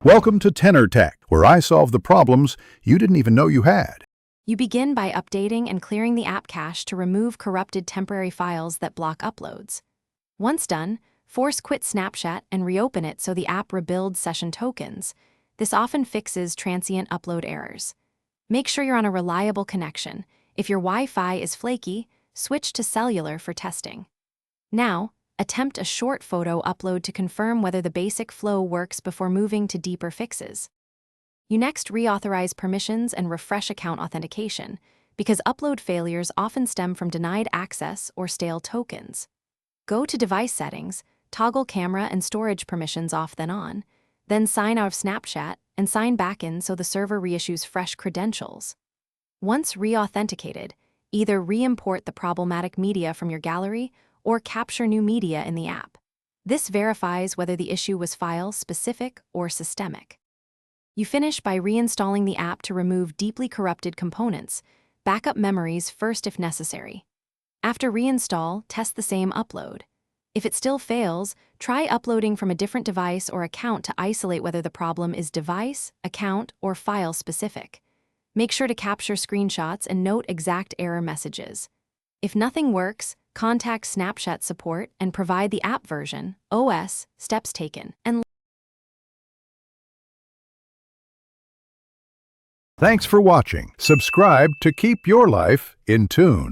Welcome to Tenor Tech, where I solve the problems you didn't even know you had. You begin by updating and clearing the app cache to remove corrupted temporary files that block uploads. Once done, force quit Snapchat and reopen it so the app rebuilds session tokens. This often fixes transient upload errors. Make sure you're on a reliable connection. If your Wi-Fi is flaky, switch to cellular for testing. Now, attempt a short photo upload to confirm whether the basic flow works before moving to deeper fixes. You next reauthorize permissions and refresh account authentication, because upload failures often stem from denied access or stale tokens. Go to Device Settings, toggle camera and storage permissions off then on, then sign out of Snapchat and sign back in so the server reissues fresh credentials. Once re-authenticated, either re-import the problematic media from your gallery or capture new media in the app. This verifies whether the issue was file-specific or systemic. You finish by reinstalling the app to remove deeply corrupted components. Backup memories first if necessary. After reinstall, test the same upload. If it still fails, try uploading from a different device or account to isolate whether the problem is device, account, or file-specific. Make sure to capture screenshots and note exact error messages. If nothing works, contact Snapchat support and provide the app version, OS, steps taken, and Thanks for watching. Subscribe to keep your life in tune.